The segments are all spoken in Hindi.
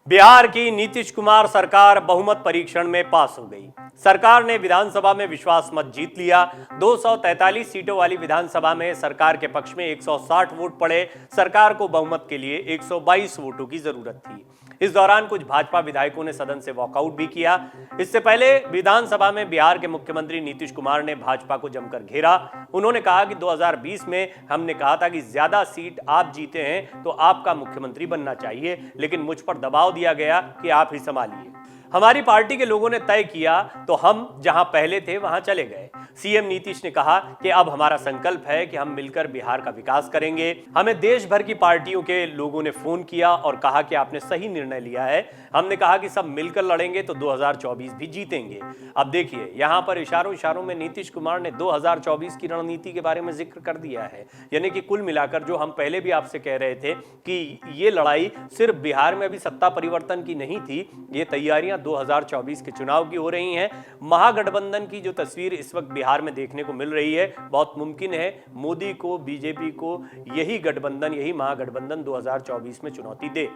बिहार की नीतीश कुमार सरकार बहुमत परीक्षण में पास हो गई। सरकार ने विधानसभा में विश्वास मत जीत लिया। 243 सीटों वाली विधानसभा में सरकार के पक्ष में 160 वोट पड़े। सरकार को बहुमत के लिए 122 वोटों की जरूरत थी। इस दौरान कुछ भाजपा विधायकों ने सदन से वॉकआउट भी किया। इससे पहले विधानसभा में बिहार के मुख्यमंत्री नीतीश कुमार ने भाजपा को जमकर घेरा। उन्होंने कहा कि 2020 में हमने कहा था कि ज्यादा सीट आप जीते हैं तो आपका मुख्यमंत्री बनना चाहिए, लेकिन मुझ पर दबाव दिया गया कि आप ही संभालिए। हमारी पार्टी के लोगों ने तय किया तो हम जहां पहले थे वहां चले गए। सीएम नीतीश ने कहा कि अब हमारा संकल्प है कि हम मिलकर बिहार का विकास करेंगे। हमें देश भर की पार्टियों के लोगों ने फोन किया और कहा कि आपने सही निर्णय लिया है। हमने कहा कि सब मिलकर लड़ेंगे तो 2024 भी जीतेंगे। अब देखिए, यहां पर इशारों इशारों में नीतीश कुमार ने 2024 की रणनीति के बारे में जिक्र कर दिया है। यानी कि कुल मिलाकर जो हम पहले भी आपसे कह रहे थे कि ये लड़ाई सिर्फ बिहार में अभी सत्ता परिवर्तन की नहीं थी, ये तैयारियां 2024 के चुनाव की हो रही हैं। महागठबंधन की जो तस्वीर इस वक्त बिहार में देखने को मिल रही है, बहुत मुमकिन है मोदी को, बीजेपी को यही गठबंधन, यही महागठबंधन 2024 में चुनौती दे।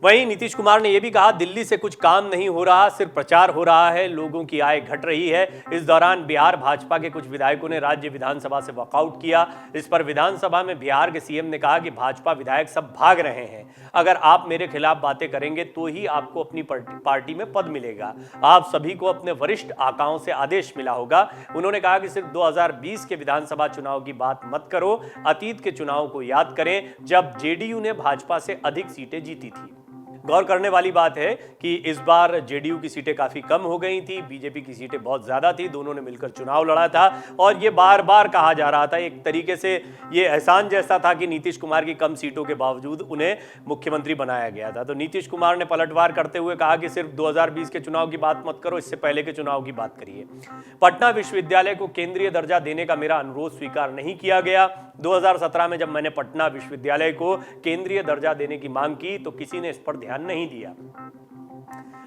वहीं नीतीश कुमार ने यह भी कहा, दिल्ली से कुछ काम नहीं हो रहा, सिर्फ प्रचार हो रहा है, लोगों की आय घट रही है। इस दौरान बिहार भाजपा के कुछ विधायकों ने राज्य विधानसभा से वॉकआउट किया। इस पर विधानसभा में बिहार के सीएम ने कहा कि भाजपा विधायक सब भाग रहे हैं। अगर आप मेरे खिलाफ बातें करेंगे तो ही आपको अपनी पार्टी में पद मिलेगा। आप सभी को अपने वरिष्ठ आकाओं से आदेश मिला होगा। उन्होंने कहा कि सिर्फ 2020 के विधानसभा चुनाव की बात मत करो, अतीत के चुनाव को याद करें जब जेडीयू ने भाजपा से अधिक सीटें जीती थी। गौर करने वाली बात है कि इस बार जेडीयू की सीटें काफी कम हो गई थी, बीजेपी की सीटें बहुत ज्यादा थी। दोनों ने मिलकर चुनाव लड़ा था और ये बार बार कहा जा रहा था, एक तरीके से ये एहसान जैसा था कि नीतीश कुमार की कम सीटों के बावजूद उन्हें मुख्यमंत्री बनाया गया था। तो नीतीश कुमार ने पलटवार करते हुए कहा कि सिर्फ 2020 के चुनाव की बात मत करो, इससे पहले के चुनाव की बात करिए। पटना विश्वविद्यालय को केंद्रीय दर्जा देने का मेरा अनुरोध स्वीकार नहीं किया गया। 2017 में जब मैंने पटना विश्वविद्यालय को केंद्रीय दर्जा देने की मांग की तो किसी ने इस पर ध्यान नहीं दिया।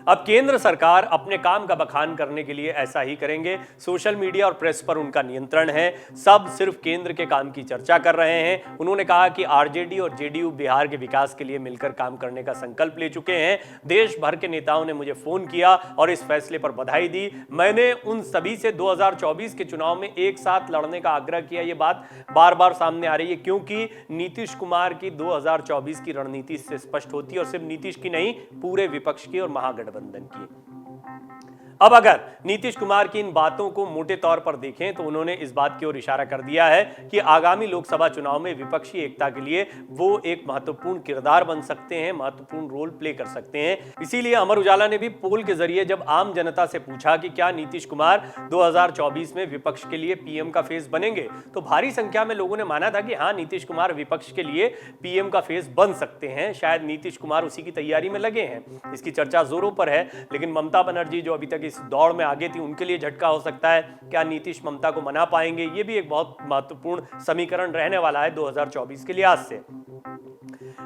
अब केंद्र सरकार अपने काम का बखान करने के लिए ऐसा ही करेंगे। सोशल मीडिया और प्रेस पर उनका नियंत्रण है। सब सिर्फ केंद्र के काम की चर्चा कर रहे हैं। उन्होंने कहा कि आरजेडी और जेडीयू बिहार के विकास के लिए मिलकर काम करने का संकल्प ले चुके हैं। देश भर के नेताओं ने मुझे फोन किया और इस फैसले पर बधाई दी। मैंने उन सभी से 2024 के चुनाव में एक साथ लड़ने का आग्रह किया। ये बात बार बार सामने आ रही है क्योंकि नीतीश कुमार की 2024 की रणनीति इससे स्पष्ट होती है और सिर्फ नीतीश की नहीं, पूरे विपक्ष की और महागठबंधन की। अब अगर नीतीश कुमार की इन बातों को मोटे तौर पर देखें तो उन्होंने इस बात की ओर इशारा कर दिया है कि आगामी लोकसभा चुनाव में विपक्षी एकता के लिए वो एक महत्वपूर्ण किरदार बन सकते हैं, महत्वपूर्ण रोल प्ले कर सकते हैं। इसीलिए अमर उजाला ने भी पोल के जरिए जब आम जनता से पूछा कि क्या नीतीश कुमार 2024 में विपक्ष के लिए पीएम का फेस बनेंगे, तो भारी संख्या में लोगों ने माना था कि हाँ, नीतीश कुमार विपक्ष के लिए पीएम का फेस बन सकते हैं। शायद नीतीश कुमार उसी की तैयारी में लगे हैं। इसकी चर्चा जोरों पर है, लेकिन ममता बनर्जी जो अभी तक इस दौड़ में आगे थी, उनके लिए झटका हो सकता है। क्या नीतीश ममता को मना पाएंगे? ये भी एक बहुत महत्वपूर्ण समीकरण रहने वाला है 2024 के लिहाज से।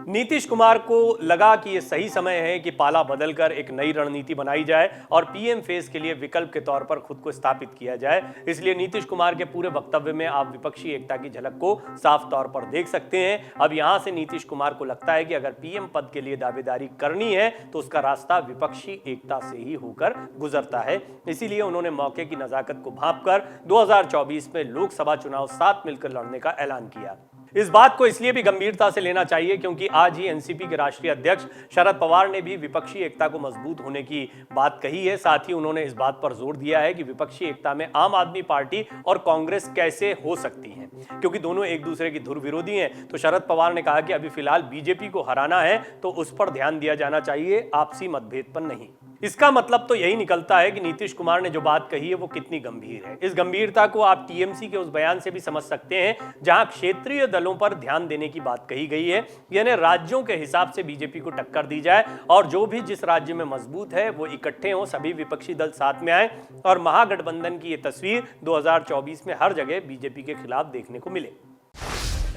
नीतीश कुमार को लगा कि यह सही समय है कि पाला बदलकर एक नई रणनीति बनाई जाए और पीएम फेस के लिए विकल्प के तौर पर खुद को स्थापित किया जाए। इसलिए नीतीश कुमार के पूरे वक्तव्य में आप विपक्षी एकता की झलक को साफ तौर पर देख सकते हैं। अब यहां से नीतीश कुमार को लगता है कि अगर पीएम पद के लिए दावेदारी करनी है तो उसका रास्ता विपक्षी एकता से ही होकर गुजरता है। इसीलिए उन्होंने मौके की नजाकत को भांपकर 2024 में लोकसभा चुनाव साथ मिलकर लड़ने का ऐलान किया। इस बात को इसलिए भी गंभीरता से लेना चाहिए क्योंकि आज ही एनसीपी के राष्ट्रीय अध्यक्ष शरद पवार ने भी विपक्षी एकता को मजबूत होने की बात कही है। साथ ही उन्होंने इस बात पर जोर दिया है कि विपक्षी एकता में आम आदमी पार्टी और कांग्रेस कैसे हो सकती है, क्योंकि दोनों एक दूसरे की धुर विरोधी हैं। तो शरद पवार ने कहा कि अभी फिलहाल बीजेपी को हराना है तो उस पर ध्यान दिया जाना चाहिए, आपसी मतभेद पर नहीं। इसका मतलब तो यही निकलता है कि नीतीश कुमार ने जो बात कही है वो कितनी गंभीर है। इस गंभीरता को आप टीएमसी के उस बयान से भी समझ सकते हैं जहां क्षेत्रीय दलों पर ध्यान देने की बात कही गई है। यानी राज्यों के हिसाब से बीजेपी को टक्कर दी जाए और जो भी जिस राज्य में मजबूत है वो इकट्ठे हों, सभी विपक्षी दल साथ में आए और महागठबंधन की ये तस्वीर 2024 में हर जगह बीजेपी के खिलाफ देखने को मिले।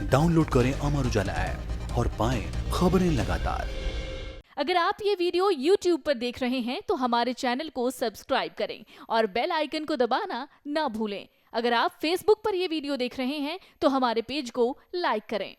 डाउनलोड करें अमर उजाला ऐप और पाएं खबरें लगातार। अगर आप ये वीडियो YouTube पर देख रहे हैं तो हमारे चैनल को सब्सक्राइब करें और बेल आइकन को दबाना ना भूलें। अगर आप Facebook पर ये वीडियो देख रहे हैं तो हमारे पेज को लाइक करें।